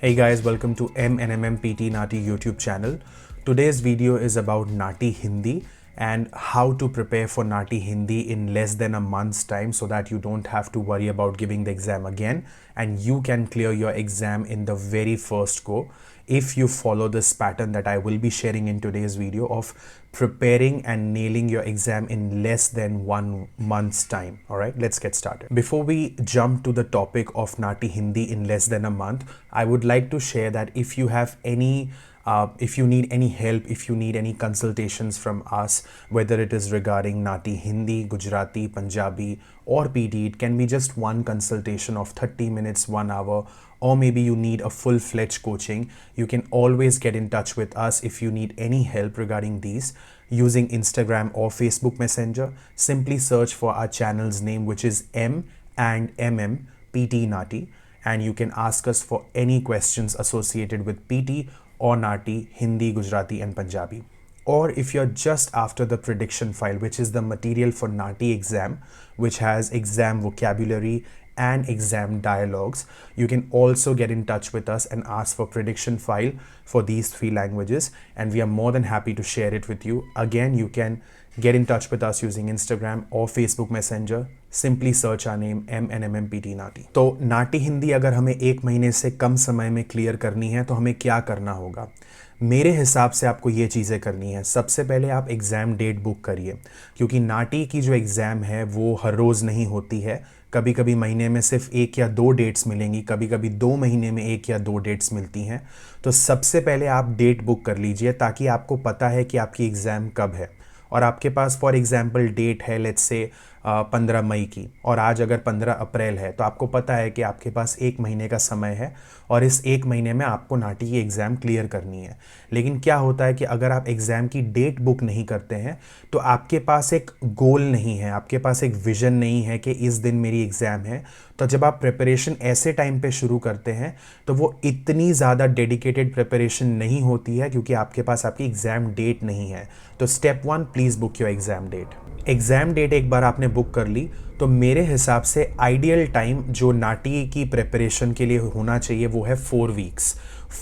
Hey guys, welcome to MNMMPT Nati YouTube channel. Today's video is about Nati Hindi and how to prepare for Nati Hindi in less than a month's time so that you don't have to worry about giving the exam again and you can clear your exam in the very first go if you follow this pattern that I will be sharing in today's video of preparing and nailing your exam in less than 1 month's time. All right, let's get started. Before we jump to the topic of Nati Hindi in less than a month, I would like to share that if you have if you need any help, if you need any consultations from us, whether it is regarding Nati Hindi, Gujarati, Punjabi or PT, it can be just one consultation of 30 minutes, 1 hour, or maybe you need a full-fledged coaching. You can always get in touch with us if you need any help regarding these using Instagram or Facebook Messenger. Simply search for our channel's name, which is M&MM PT Nati, and you can ask us for any questions associated with PT or Nati, Hindi, Gujarati and Punjabi. Or if you're just after the prediction file, which is the material for Nati exam, which has exam vocabulary and exam dialogues, you can also get in touch with us and ask for prediction file for these 3 languages, and we are more than happy to share it with you. Again, you can get in touch with us using Instagram or Facebook Messenger. Simply search our name MNMMPT Nati. तो नाटी हिंदी अगर हमें 1 महीने से कम समय में clear करनी है तो हमें क्या करना होगा? मेरे हिसाब से आपको ये चीज़ें करनी है। सबसे पहले आप एग्ज़ाम डेट बुक करिए, क्योंकि नाटी की जो एग्ज़ाम है वो हर रोज़ नहीं होती है। कभी कभी महीने में सिर्फ 1 या 2 डेट्स मिलेंगी, कभी कभी 2 महीने में 1 या 2 डेट्स मिलती हैं। तो सबसे पहले आप डेट बुक कर लीजिए ताकि आपको पता है कि आपकी एग्ज़ाम कब है। और आपके पास फॉर एग्जांपल डेट है लेट्स से 15 मई की और आज अगर 15 अप्रैल है, तो आपको पता है कि आपके पास 1 महीने का समय है और इस 1 महीने में आपको नाटी की एग्ज़ाम क्लियर करनी है। लेकिन क्या होता है कि अगर आप एग्ज़ाम की डेट बुक नहीं करते हैं तो आपके पास एक गोल नहीं है, आपके पास एक विज़न नहीं है कि इस दिन मेरी एग्ज़ाम है। तो जब आप प्रिपरेशन ऐसे टाइम पे शुरू करते हैं तो वो इतनी ज़्यादा डेडिकेटेड प्रिपरेशन नहीं होती है, क्योंकि आपके पास आपकी एग्ज़ाम डेट नहीं है। तो step 1, please book your exam date. Exam date एक बार आपने बुक कर ली तो मेरे हिसाब से आइडियल टाइम जो नाटी की प्रिपरेशन के लिए होना चाहिए वो है 4 weeks.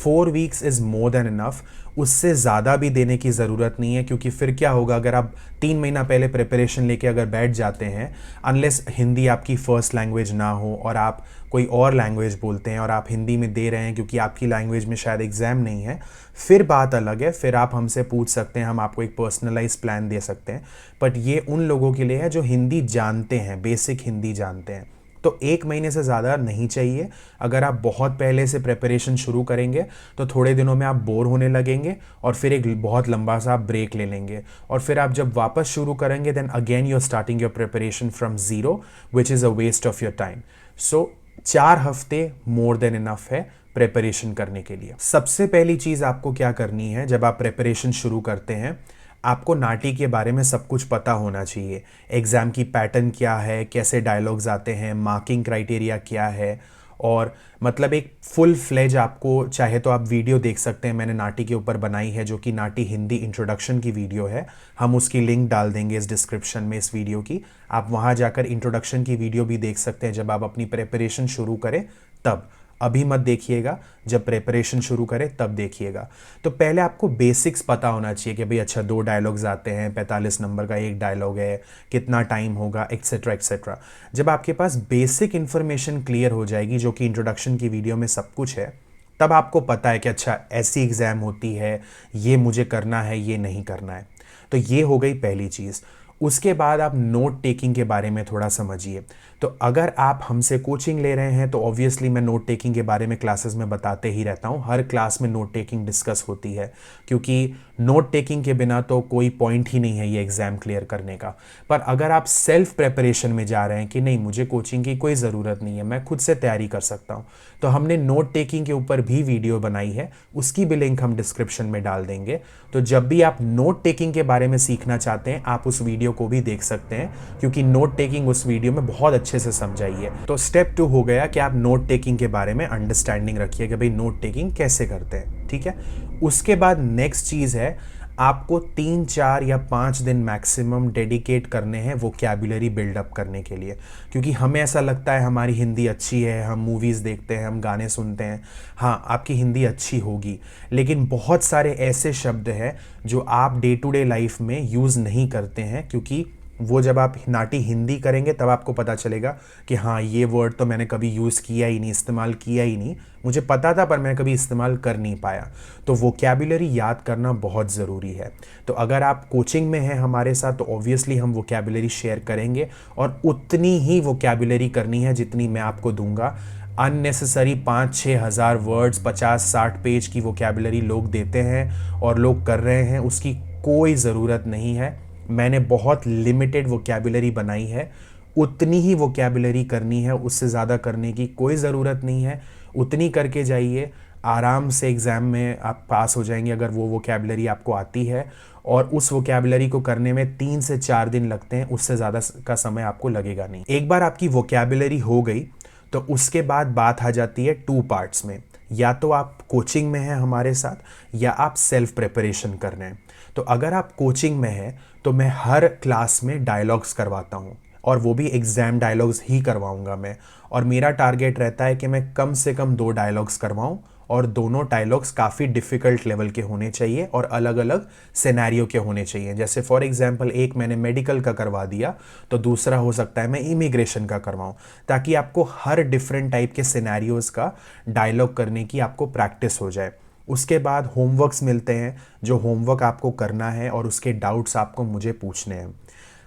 4 weeks is more than enough. उससे ज़्यादा भी देने की ज़रूरत नहीं है, क्योंकि फिर क्या होगा अगर आप 3 महीना पहले प्रिपरेशन लेके अगर बैठ जाते हैं, अनलेस हिंदी आपकी फ़र्स्ट लैंग्वेज ना हो और आप कोई और लैंग्वेज बोलते हैं और आप हिंदी में दे रहे हैं क्योंकि आपकी लैंग्वेज में शायद एग्ज़ाम नहीं है, फिर बात अलग है। फिर आप हमसे पूछ सकते हैं, हम आपको एक पर्सनलाइज प्लान दे सकते हैं। बट ये उन लोगों के लिए है जो हिंदी जानते हैं, बेसिक हिंदी जानते हैं। तो 1 महीने से ज़्यादा नहीं चाहिए। अगर आप बहुत पहले से प्रिपरेशन शुरू करेंगे तो थोड़े दिनों में आप बोर होने लगेंगे और फिर एक बहुत लंबा सा आप ब्रेक ले लेंगे, और फिर आप जब वापस शुरू करेंगे then again you are starting your preparation from zero, which is a waste of your time. So 4 हफ्ते मोर देन इनफ है प्रिपरेशन करने के लिए। सबसे पहली चीज़ आपको क्या करनी है, जब आप प्रिपरेशन शुरू करते हैं आपको नाटी के बारे में सब कुछ पता होना चाहिए। एग्ज़ाम की पैटर्न क्या है, कैसे डायलॉग्स आते हैं, मार्किंग क्राइटेरिया क्या है, और मतलब एक फुल फ्लेज आपको चाहे तो आप वीडियो देख सकते हैं, मैंने नाटी के ऊपर बनाई है जो कि नाटी हिंदी इंट्रोडक्शन की वीडियो है। हम उसकी लिंक डाल देंगे इस डिस्क्रिप्शन में इस वीडियो की। आप वहाँ जाकर इंट्रोडक्शन की वीडियो भी देख सकते हैं जब आप अपनी प्रिपरेशन शुरू करें तब। अभी मत देखिएगा, जब प्रिपरेशन शुरू करें तब देखिएगा। तो पहले आपको बेसिक्स पता होना चाहिए कि भाई अच्छा 2 डायलॉग्स आते हैं, 45 नंबर का 1 डायलॉग है, कितना टाइम होगा, एक्सेट्रा एक्सेट्रा। जब आपके पास बेसिक इन्फॉर्मेशन क्लियर हो जाएगी, जो कि इंट्रोडक्शन की वीडियो में सब कुछ है, तब आपको पता है कि अच्छा ऐसी एग्ज़ाम होती है, ये मुझे करना है, ये नहीं करना है। तो ये हो गई पहली चीज़। उसके बाद आप नोट टेकिंग के बारे में थोड़ा समझिए। तो अगर आप हमसे कोचिंग ले रहे हैं तो ऑब्वियसली मैं नोट टेकिंग के बारे में क्लासेस में बताते ही रहता हूँ। हर क्लास में नोट टेकिंग डिस्कस होती है, क्योंकि नोट टेकिंग के बिना तो कोई पॉइंट ही नहीं है ये एग्ज़ाम क्लियर करने का। पर अगर आप सेल्फ प्रिपरेशन में जा रहे हैं कि नहीं मुझे कोचिंग की कोई ज़रूरत नहीं है, मैं खुद से तैयारी कर सकता हूँ, तो हमने नोट टेकिंग के ऊपर भी वीडियो बनाई है, उसकी भी लिंक हम डिस्क्रिप्शन में डाल देंगे। तो जब भी आप नोट टेकिंग के बारे में सीखना चाहते हैं आप उस वीडियो को भी देख सकते हैं, क्योंकि नोट टेकिंग उस वीडियो में बहुत अच्छे से समझाई है। तो स्टेप 2 हो गया कि आप नोट टेकिंग के बारे में अंडरस्टैंडिंग रखिए कि भाई नोट टेकिंग कैसे करते हैं, ठीक है। उसके बाद नेक्स्ट चीज़ है आपको 3, 4 या 5 दिन मैक्सिमम डेडिकेट करने हैं वोकैबुलरी बिल्डअप करने के लिए, क्योंकि हमें ऐसा लगता है हमारी हिंदी अच्छी है, हम मूवीज़ देखते हैं, हम गाने सुनते हैं। हाँ, आपकी हिंदी अच्छी होगी, लेकिन बहुत सारे ऐसे शब्द हैं जो आप डे टू डे लाइफ में यूज़ नहीं करते हैं, क्योंकि वो जब आप नाटी हिंदी करेंगे तब आपको पता चलेगा कि हाँ, ये वर्ड तो मैंने कभी यूज़ किया ही नहीं, इस्तेमाल किया ही नहीं, मुझे पता था पर मैं कभी इस्तेमाल कर नहीं पाया। तो वोकैबुलरी याद करना बहुत ज़रूरी है। तो अगर आप कोचिंग में हैं हमारे साथ तो ऑब्वियसली हम वोकैबुलरी शेयर करेंगे, और उतनी ही वोकैबुलरी करनी है जितनी मैं आपको दूंगा। अननेसेसरी 5-6 हज़ार वर्ड्स, 50-60 पेज की वोकैबुलरी लोग देते हैं और लोग कर रहे हैं, उसकी कोई ज़रूरत नहीं है। मैंने बहुत लिमिटेड वोकैबुलरी बनाई है, उतनी ही वोकैबुलरी करनी है, उससे ज़्यादा करने की कोई ज़रूरत नहीं है। उतनी करके जाइए, आराम से एग्ज़ाम में आप पास हो जाएंगे अगर वो वोकैबुलरी आपको आती है। और उस वोकैबुलरी को करने में 3 से 4 दिन लगते हैं, उससे ज़्यादा का समय आपको लगेगा नहीं। एक बार आपकी वोकैबुलरी हो गई तो उसके बाद बात आ जाती है 2 पार्ट्स में। या तो आप कोचिंग में हैं हमारे साथ या आप सेल्फ प्रिपरेशन कर रहे हैं। तो अगर आप कोचिंग में हैं तो मैं हर क्लास में डायलॉग्स करवाता हूँ, और वो भी एग्ज़ाम डायलॉग्स ही करवाऊँगा मैं। और मेरा टारगेट रहता है कि मैं कम से कम 2 डायलॉग्स करवाऊँ, और दोनों डायलॉग्स काफ़ी डिफ़िकल्ट लेवल के होने चाहिए और अलग अलग सिनेरियो के होने चाहिए। जैसे फॉर एग्जांपल एक मैंने मेडिकल का करवा दिया, तो दूसरा हो सकता है मैं इमिग्रेशन का करवाऊँ, ताकि आपको हर डिफरेंट टाइप के सिनेरियोज़ का डायलॉग करने की आपको प्रैक्टिस हो जाए। उसके बाद होमवर्क्स मिलते हैं, जो होमवर्क आपको करना है और उसके डाउट्स आपको मुझे पूछने हैं।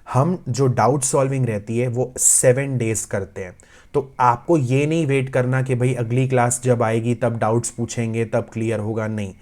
हम जो डाउट सॉल्विंग रहती है वो 7 डेज करते हैं। तो आपको ये नहीं वेट करना कि भाई अगली क्लास जब आएगी तब डाउट्स पूछेंगे तब क्लियर होगा, नहीं।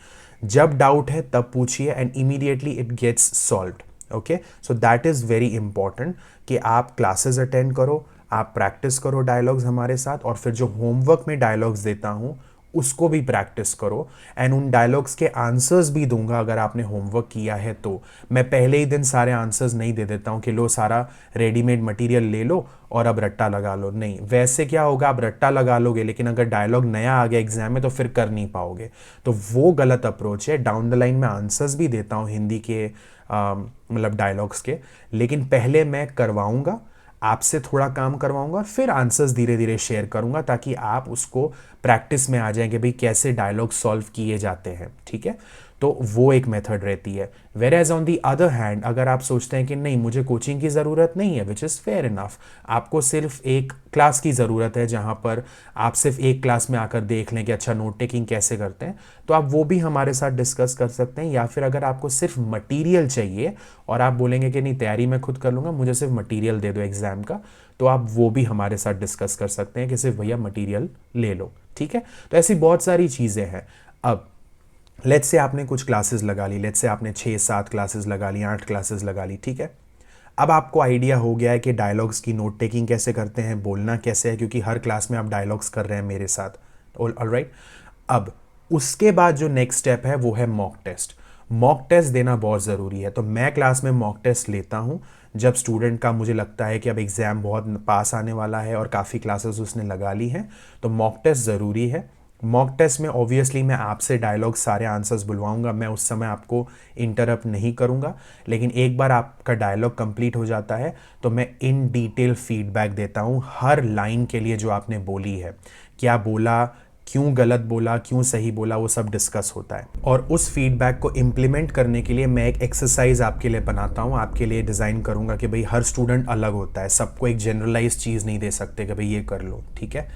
जब डाउट है तब पूछिए and immediately it gets solved. Okay, so that is very important कि आप क्लासेस अटेंड करो, आप प्रैक्टिस करो डायलॉग्स हमारे साथ, और फिर जो होमवर्क में डायलॉग्स देता हूँ उसको भी प्रैक्टिस करो। एंड उन डायलॉग्स के आंसर्स भी दूंगा अगर आपने होमवर्क किया है तो। मैं पहले ही दिन सारे आंसर्स नहीं दे देता हूँ कि लो सारा रेडीमेड मटेरियल ले लो और अब रट्टा लगा लो, नहीं। वैसे क्या होगा, आप रट्टा लगा लोगे लेकिन अगर डायलॉग नया आ गया एग्जाम में तो फिर कर नहीं पाओगे। तो वो गलत अप्रोच है। डाउन द लाइन में आंसर्स भी देता हूँ हिंदी के मतलब डायलॉग्स के, लेकिन पहले मैं करवाऊंगा, आपसे थोड़ा काम करवाऊंगा, फिर आंसर्स धीरे धीरे शेयर करूंगा, ताकि आप उसको प्रैक्टिस में आ जाएं कि भाई कैसे डायलॉग सॉल्व किए जाते हैं। ठीक है, तो वो एक मेथड रहती है। Whereas on the other hand, अगर आप सोचते हैं कि नहीं मुझे कोचिंग की ज़रूरत नहीं है, विच इज़ फेयर इनफ, आपको सिर्फ एक क्लास की ज़रूरत है जहाँ पर आप सिर्फ एक क्लास में आकर देख लें कि अच्छा नोट टेकिंग कैसे करते हैं, तो आप वो भी हमारे साथ डिस्कस कर सकते हैं। या फिर अगर आपको सिर्फ मटीरियल चाहिए और आप बोलेंगे कि नहीं तैयारी मैं खुद कर लूँगा, मुझे सिर्फ मटीरियल दे दो एग्ज़ाम का, तो आप वो भी हमारे साथ डिस्कस कर सकते हैं कि सिर्फ भैया मटीरियल ले लो। ठीक है, तो ऐसी बहुत सारी चीज़ें हैं। अब लेट्स से आपने कुछ क्लासेस लगा ली, लेट्स से आपने 6-7 क्लासेस लगा ली, 8 क्लासेस लगा ली, ठीक है। अब आपको आइडिया हो गया है कि डायलॉग्स की नोट टेकिंग कैसे करते हैं, बोलना कैसे है, क्योंकि हर क्लास में आप डायलॉग्स कर रहे हैं मेरे साथ। ऑलराइट, अब उसके बाद जो नेक्स्ट स्टेप है वो है मॉक टेस्ट। मॉक टेस्ट देना बहुत ज़रूरी है। तो मैं क्लास में मॉक टेस्ट लेता हूँ जब स्टूडेंट का मुझे लगता है कि अब एग्ज़ाम बहुत पास आने वाला है और काफ़ी क्लासेस उसने लगा ली हैं, तो मॉक टेस्ट ज़रूरी है। मॉक टेस्ट में ऑब्वियसली मैं आपसे डायलॉग सारे आंसर्स बुलवाऊंगा, मैं उस समय आपको इंटरप्ट नहीं करूंगा, लेकिन एक बार आपका डायलॉग कंप्लीट हो जाता है तो मैं इन डिटेल फीडबैक देता हूं हर लाइन के लिए जो आपने बोली है, क्या बोला, क्यों गलत बोला, क्यों सही बोला, वो सब डिस्कस होता है। और उस फीडबैक को इम्प्लीमेंट करने के लिए मैं एक एक्सरसाइज आपके लिए बनाता हूँ, आपके लिए डिज़ाइन करूँगा कि भाई हर स्टूडेंट अलग होता है, सबको एक जनरलाइज चीज़ नहीं दे सकते कि भाई ये कर लो, ठीक है।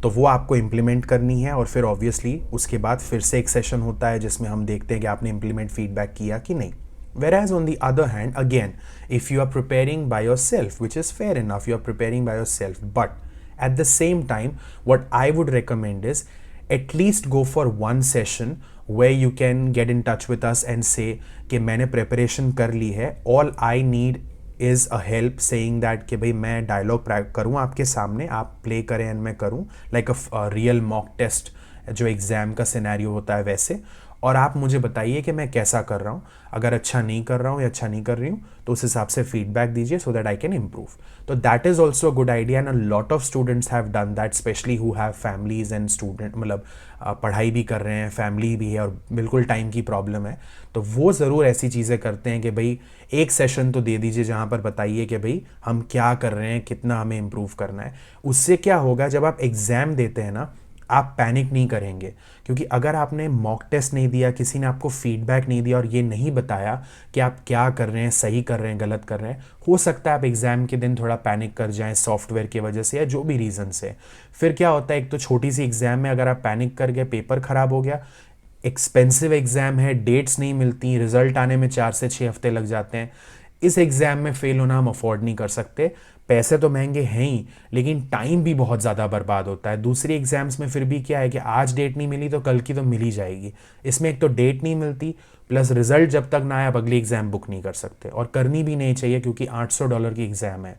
तो वो आपको इम्प्लीमेंट करनी है, और फिर ऑब्वियसली उसके बाद फिर से एक सेशन होता है जिसमें हम देखते हैं कि आपने इम्प्लीमेंट फीडबैक किया कि नहीं। Whereas on the other hand, again, if you are preparing by yourself, which is fair enough, you are preparing by yourself, but at the same time, what I would recommend is at least go for one session where you can get in touch with us and say कि मैंने preparation कर ली है, all I need is a help saying that कि भाई मैं dialogue करूँ आपके सामने, आप प्ले करें एंड मैं करूँ, like a real mock test जो एग्ज़ाम का सिनेरियो होता है वैसे। और आप मुझे बताइए कि मैं कैसा कर रहा हूँ। अगर अच्छा नहीं कर रहा हूँ या अच्छा नहीं कर रही हूँ तो उस हिसाब से फीडबैक दीजिए so that I can improve. तो that is also a good idea and a lot of students have done that, especially who have families and student, मतलब पढ़ाई भी कर रहे हैं, फैमिली भी है और बिल्कुल टाइम की प्रॉब्लम है, तो वो ज़रूर ऐसी चीज़ें करते हैं कि भाई एक सेशन तो दे दीजिए जहाँ पर बताइए कि भाई हम क्या कर रहे हैं, कितना हमें इम्प्रूव करना है। उससे क्या होगा, जब आप एग्ज़ाम देते हैं ना, आप पैनिक नहीं करेंगे, क्योंकि अगर आपने मॉक टेस्ट नहीं दिया, किसी ने आपको फीडबैक नहीं दिया और ये नहीं बताया कि आप क्या कर रहे हैं, सही कर रहे हैं, गलत कर रहे हैं, हो सकता है आप एग्ज़ाम के दिन थोड़ा पैनिक कर जाएं सॉफ्टवेयर की वजह से या जो भी रीज़न से। फिर क्या होता है, एक तो छोटी सी एग्ज़ाम में अगर आप पैनिक कर गए, पेपर ख़राब हो गया, एक्सपेंसिव एग्ज़ाम है, डेट्स नहीं मिलती, रिजल्ट आने में 4 से 6 हफ्ते लग जाते हैं। इस एग्ज़ाम में फ़ेल होना हम अफोर्ड नहीं कर सकते। पैसे तो महंगे हैं ही, लेकिन टाइम भी बहुत ज़्यादा बर्बाद होता है। दूसरी एग्ज़ाम्स में फिर भी क्या है कि आज डेट नहीं मिली तो कल की तो मिल ही जाएगी। इसमें एक तो डेट नहीं मिलती, प्लस रिजल्ट जब तक ना आए आप अगली एग्ज़ाम बुक नहीं कर सकते, और करनी भी नहीं चाहिए क्योंकि $800 की एग्ज़ाम है।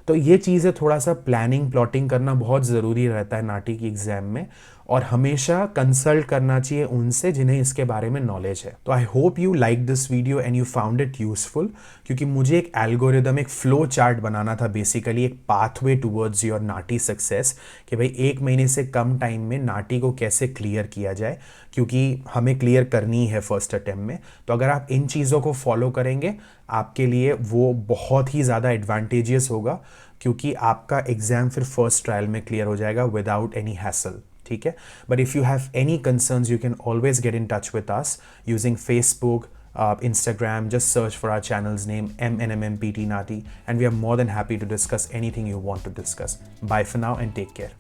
तो ये चीज़ें थोड़ा सा प्लानिंग प्लॉटिंग करना बहुत ज़रूरी रहता है नाटी की एग्ज़ाम में, और हमेशा कंसल्ट करना चाहिए उनसे जिन्हें इसके बारे में नॉलेज है। तो I hope you like this video and you found it useful, क्योंकि मुझे एक एल्गोरिदम, एक फ्लो चार्ट बनाना था, बेसिकली एक pathway towards your naughty success, कि भाई 1 महीने से कम टाइम में नाटी को कैसे क्लियर किया जाए, क्योंकि हमें क्लियर करनी है फर्स्ट अटेम्प्ट में। तो अगर आप इन चीज़ों को फॉलो करेंगे आपके लिए वो बहुत ही ज़्यादा एडवांटेजियस होगा, क्योंकि आपका एग्ज़ाम फिर फर्स्ट ट्रायल में क्लियर हो जाएगा विदाउट एनी हैसल। ठीक है, but if you have any concerns you can always get in touch with us using Facebook, Instagram. Just search for our channel's name, MNMMPT Nati, and we are more than happy to discuss anything you want to discuss. Bye for now and take care.